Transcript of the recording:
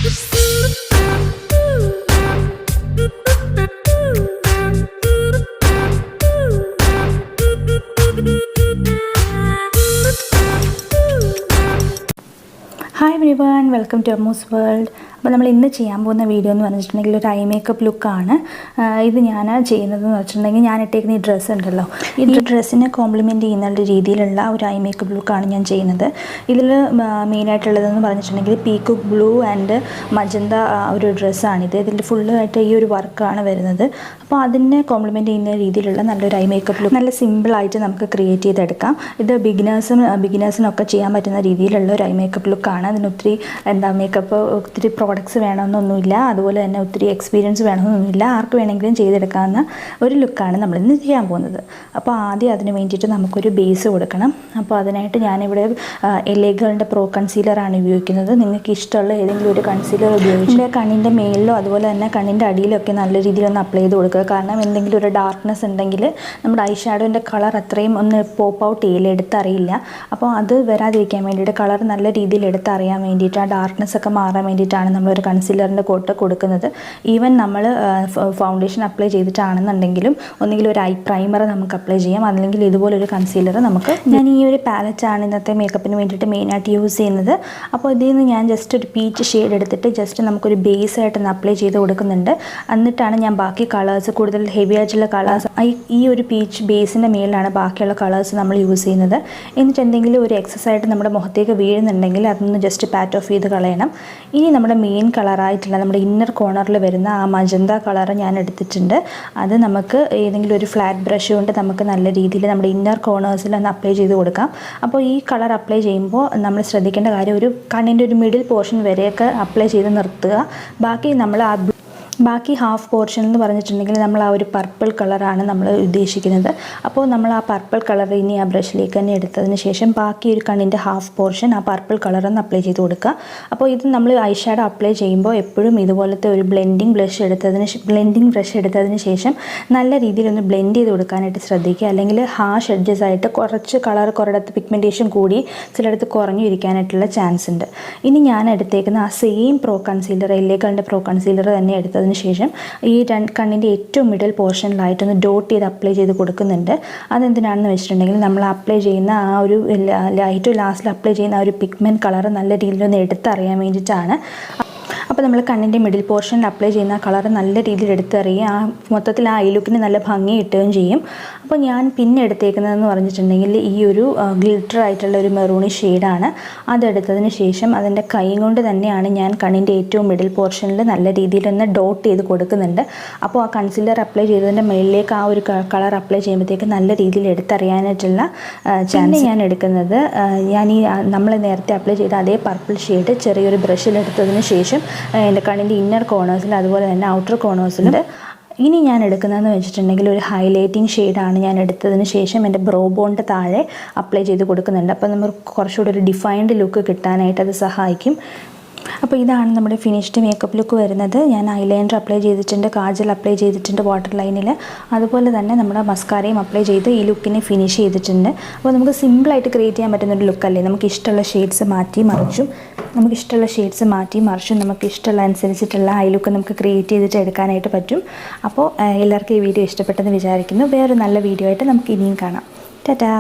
Hi everyone, welcome to Ammu's world. അപ്പോൾ നമ്മൾ ഇന്ന് ചെയ്യാൻ പോകുന്ന വീഡിയോ എന്ന് പറഞ്ഞിട്ടുണ്ടെങ്കിൽ ഒരു ഐ മേക്കപ്പ് ലുക്കാണ്. ഇത് ഞാൻ ചെയ്യുന്നതെന്ന് വെച്ചിട്ടുണ്ടെങ്കിൽ ഞാൻ ഇട്ടേക്കുന്ന ഈ ഡ്രസ്സ് ഉണ്ടല്ലോ, ഈ ഡ്രസ്സിനെ കോംപ്ലിമെൻറ്റ് ചെയ്യുന്ന രീതിയിലുള്ള ഒരു ഐ മേക്കപ്പ് ലുക്കാണ് ഞാൻ ചെയ്യുന്നത്. ഇതിൽ മെയിനായിട്ടുള്ളതെന്ന് പറഞ്ഞിട്ടുണ്ടെങ്കിൽ പീക്കോക്ക് ബ്ലൂ ആൻഡ് മജന്ത ഒരു ഡ്രസ്സാണിത്. ഇതിൽ ഫുള്ളായിട്ട് ഈ ഒരു വർക്കാണ് വരുന്നത്. അപ്പോൾ അതിനെ കോംപ്ലിമെൻറ്റ് ചെയ്യുന്ന രീതിയിലുള്ള നല്ലൊരു ഐ മേക്കപ്പ് ലുക്ക് നല്ല സിമ്പിളായിട്ട് നമുക്ക് ക്രിയേറ്റ് ചെയ്തെടുക്കാം. ഇത് ബിഗിനേഴ്സിനൊക്കെ ചെയ്യാൻ പറ്റുന്ന രീതിയിലുള്ള ഒരു ഐ മേക്കപ്പ് ലുക്കാണ്. അതിന് ഒത്തിരി ഒത്തിരി പ്രോഡക്ട്സ് വേണമെന്നൊന്നുമില്ല, അതുപോലെ തന്നെ ഒത്തിരി എക്സ്പീരിയൻസ് വേണമെന്നൊന്നുമില്ല. ആർക്ക് വേണമെങ്കിലും ചെയ്തെടുക്കാവുന്ന ഒരു ലുക്കാണ് നമ്മളിന്ന് ചെയ്യാൻ പോകുന്നത്. അപ്പോൾ ആദ്യം അതിന് വേണ്ടിയിട്ട് നമുക്കൊരു ബേസ് കൊടുക്കണം. അപ്പോൾ അതിനായിട്ട് ഞാനിവിടെ എലേഗറിൻ്റെ പ്രോ കൺസീലറാണ് ഉപയോഗിക്കുന്നത്. നിങ്ങൾക്ക് ഇഷ്ടമുള്ള ഏതെങ്കിലും ഒരു കൺസീലർ ഉപയോഗിച്ച് കണ്ണിൻ്റെ മേലിലോ അതുപോലെ തന്നെ കണ്ണിൻ്റെ അടിയിലൊക്കെ നല്ല രീതിയിലൊന്ന് അപ്ലൈ ചെയ്ത് കൊടുക്കുക. കാരണം എന്തെങ്കിലും ഒരു ഡാർക്ക്നെസ് ഉണ്ടെങ്കിൽ നമ്മുടെ ഐ ഷാഡോൻ്റെ കളർ അത്രയും ഒന്ന് പോപ്പ് ഔട്ട് ചെയ്യില്ല, എടുത്തറിയില്ല. അപ്പോൾ അത് വരാതിരിക്കാൻ വേണ്ടിയിട്ട് കളർ നല്ല രീതിയിൽ എടുത്തറിയാൻ വേണ്ടിയിട്ട് ആ ഡാർക്ക്നെസ് ഒക്കെ മാറാൻ വേണ്ടിയിട്ടാണ് നമ്മളൊരു കൺസീലറിൻ്റെ കോട്ട് കൊടുക്കുന്നത്. ഈവൻ നമ്മൾ ഫൗണ്ടേഷൻ അപ്ലൈ ചെയ്തിട്ടാണെന്നുണ്ടെങ്കിലും ഒന്നുകിൽ ഒരു ഐ പ്രൈമർ നമുക്ക് അപ്ലൈ ചെയ്യാം, അല്ലെങ്കിൽ ഇതുപോലൊരു കൺസീലർ നമുക്ക്. ഞാൻ ഈ ഒരു പാലറ്റാണ് ഇന്നത്തെ മേക്കപ്പിന് വേണ്ടിയിട്ട് മെയിനായിട്ട് യൂസ് ചെയ്യുന്നത്. അപ്പോൾ ഇതിൽ നിന്ന് ഞാൻ ജസ്റ്റ് ഒരു പീച്ച് ഷെയ്ഡ് എടുത്തിട്ട് ജസ്റ്റ് നമുക്കൊരു ബേസ് ആയിട്ടൊന്ന് അപ്ലൈ ചെയ്ത് കൊടുക്കുന്നുണ്ട്. എന്നിട്ടാണ് ഞാൻ ബാക്കി കളേഴ്സ്, കൂടുതൽ ഹെവി ആയിട്ടുള്ള കളേഴ്സ് ഈ ഒരു പീച്ച് ബേസിൻ്റെ മേലിലാണ് ബാക്കിയുള്ള കളേഴ്സ് നമ്മൾ യൂസ് ചെയ്യുന്നത്. എന്നിട്ട് എന്തെങ്കിലും ഒരു എക്സസ് ആയിട്ട് നമ്മുടെ മുഖത്തേക്ക് വീഴുന്നുണ്ടെങ്കിൽ അതൊന്ന് ജസ്റ്റ് പാറ്റ് ഓഫ് ചെയ്ത് കളയണം. ഇനി നമ്മുടെ മെയിൻ കളറായിട്ടുള്ള നമ്മുടെ ഇന്നർ കോർണറിൽ വരുന്ന ആ മജന്ത കളർ ഞാൻ എടുത്തിട്ടുണ്ട്. അത് നമുക്ക് ഏതെങ്കിലും ഒരു ഫ്ലാറ്റ് ബ്രഷ് കൊണ്ട് നമുക്ക് നല്ല രീതിയിൽ നമ്മുടെ ഇന്നർ കോർണേഴ്സിൽ ഒന്ന് അപ്ലൈ ചെയ്ത് കൊടുക്കാം. അപ്പോൾ ഈ കളർ അപ്ലൈ ചെയ്യുമ്പോൾ നമ്മൾ ശ്രദ്ധിക്കേണ്ട കാര്യം, ഒരു കണ്ണിൻ്റെ ഒരു മിഡിൽ പോർഷൻ വരെയൊക്കെ അപ്ലൈ ചെയ്ത് നിർത്തുക. ബാക്കി ഹാഫ് പോർഷൻ എന്ന് പറഞ്ഞിട്ടുണ്ടെങ്കിൽ നമ്മൾ ആ ഒരു പർപ്പിൾ കളറാണ് നമ്മൾ ഉദ്ദേശിക്കുന്നത്. അപ്പോൾ നമ്മൾ ആ പർപ്പിൾ കളർ ഇനി ആ ബ്രഷിലേക്ക് തന്നെ എടുത്തതിന് ശേഷം ബാക്കി ഒരു കണ്ണിൻ്റെ ഹാഫ് പോർഷൻ ആ പർപ്പിൾ കളറൊന്ന് അപ്ലൈ ചെയ്ത് കൊടുക്കുക. അപ്പോൾ ഇത് നമ്മൾ ഐ ഷാഡോ അപ്ലൈ ചെയ്യുമ്പോൾ എപ്പോഴും ഇതുപോലത്തെ ഒരു ബ്ലെൻഡിങ് ബ്രഷ് എടുത്തതിന് ശേഷം നല്ല രീതിയിലൊന്ന് ബ്ലെൻഡ് ചെയ്ത് കൊടുക്കാനായിട്ട് ശ്രദ്ധിക്കുക. അല്ലെങ്കിൽ ഹാഷ് എഡ്ജസ് ആയിട്ട് കുറച്ച് കളർ കുറേടത്ത് പിഗ്മെൻറ്റേഷൻ കൂടി ചിലയിടത്ത് കുറഞ്ഞു ഇരിക്കാനായിട്ടുള്ള ചാൻസ് ഉണ്ട്. ഇനി ഞാൻ എടുത്തേക്കുന്ന ആ സെയിം പ്രോ കൺസീലർ, എലേഗറിൻ്റെ പ്രോ കൺസീലർ തന്നെ എടുത്തതിന് ശേഷം ഈ കണ്ണിൻ്റെ ഏറ്റവും മിഡിൽ പോർഷനിലായിട്ടൊന്ന് ഡോട്ട് ചെയ്ത് അപ്ലൈ ചെയ്ത് കൊടുക്കുന്നുണ്ട്. അതെന്തിനാണെന്ന് വെച്ചിട്ടുണ്ടെങ്കിൽ നമ്മൾ അപ്ലൈ ചെയ്യുന്ന ആ ഒരു ഏറ്റവും ലാസ്റ്റിൽ അപ്ലൈ ചെയ്യുന്ന ആ ഒരു പിഗ്മെൻറ്റ് കളർ നല്ല രീതിയിലൊന്ന് എടുത്തറിയാൻ വേണ്ടിയിട്ടാണ്. അപ്പോൾ നമ്മൾ കണ്ണിൻ്റെ മിഡിൽ പോർഷനിൽ അപ്ലൈ ചെയ്യുന്ന കളർ നല്ല രീതിയിൽ എടുത്തറിയുക, മൊത്തത്തിൽ ആ ഐ ലുക്കിന് നല്ല ഭംഗി കിട്ടുകയും ചെയ്യും. അപ്പോൾ ഞാൻ പിന്നെ എടുത്തേക്കുന്നതെന്ന് പറഞ്ഞിട്ടുണ്ടെങ്കിൽ ഈ ഒരു ഗ്ലിറ്റർ ആയിട്ടുള്ള ഒരു മെറൂണി ഷെയ്ഡാണ്. അതെടുത്തതിന് ശേഷം അതിൻ്റെ കൈ കൊണ്ട് തന്നെയാണ് ഞാൻ കണ്ണിൻ്റെ ഏറ്റവും മിഡിൽ പോർഷനിൽ നല്ല രീതിയിലൊന്ന് ഡോട്ട് ചെയ്ത് കൊടുക്കുന്നുണ്ട്. അപ്പോൾ ആ കൺസീലർ അപ്ലൈ ചെയ്തതിൻ്റെ മുകളിലേക്ക് ആ ഒരു കളർ അപ്ലൈ ചെയ്യുമ്പോഴത്തേക്ക് നല്ല രീതിയിൽ എടുത്തറിയാനായിട്ടുള്ള ചാൻസ്. ഞാൻ എടുക്കുന്നത് നമ്മൾ നേരത്തെ അപ്ലൈ ചെയ്ത അതേ പർപ്പിൾ ഷെയ്ഡ് ചെറിയൊരു ബ്രഷിലെടുത്തതിന് ശേഷം എൻ്റെ കണ്ണിൻ്റെ ഇന്നർ കോർണേഴ്സിൽ അതുപോലെ തന്നെ ഔട്ടർ കോർണേഴ്സിൽ. ഇനി ഞാൻ എടുക്കുന്നതെന്ന് വെച്ചിട്ടുണ്ടെങ്കിൽ ഒരു ഹൈലൈറ്റിംഗ് ഷെയ്ഡാണ് ഞാൻ എടുത്തതിന് ശേഷം എൻ്റെ ബ്രോ ബോണിൻ്റെ താഴെ അപ്ലൈ ചെയ്ത് കൊടുക്കുന്നുണ്ട്. അപ്പോൾ നമുക്ക് കുറച്ചുകൂടി ഒരു ഡിഫൈൻഡ് ലുക്ക് കിട്ടാനായിട്ട് അത് സഹായിക്കും. അപ്പോൾ ഇതാണ് നമ്മുടെ ഫിനിഷ്ഡ് മേക്കപ്പ് ലുക്ക് വരുന്നത്. ഞാൻ ഐലൈനർ അപ്ലൈ ചെയ്തിട്ടുണ്ട്, കാജൽ അപ്ലൈ ചെയ്തിട്ടുണ്ട് വാട്ടർ ലൈനിൽ, അതുപോലെ തന്നെ നമ്മുടെ മസ്കാരയും അപ്ലൈ ചെയ്ത് ഈ ലുക്കിനെ ഫിനിഷ് ചെയ്തിട്ടുണ്ട്. അപ്പോൾ നമുക്ക് സിമ്പിളായിട്ട് ക്രിയേറ്റ് ചെയ്യാൻ പറ്റുന്നൊരു ലുക്കല്ലേ. നമുക്ക് ഇഷ്ടമുള്ള ഷെയ്ഡ്സ് മാറ്റി മറിച്ചും നമുക്ക് ഇഷ്ടമുള്ള അനുസരിച്ചിട്ടുള്ള ഐ ലുക്ക് നമുക്ക് ക്രിയേറ്റ് ചെയ്തിട്ട് എടുക്കാനായിട്ട് പറ്റും. അപ്പോൾ എല്ലാവർക്കും ഈ വീഡിയോ ഇഷ്ടപ്പെട്ടെന്ന് വിചാരിക്കുന്നു. വേറൊരു നല്ല വീഡിയോ ആയിട്ട് നമുക്ക് ഇനിയും കാണാം. ടാറ്റാ.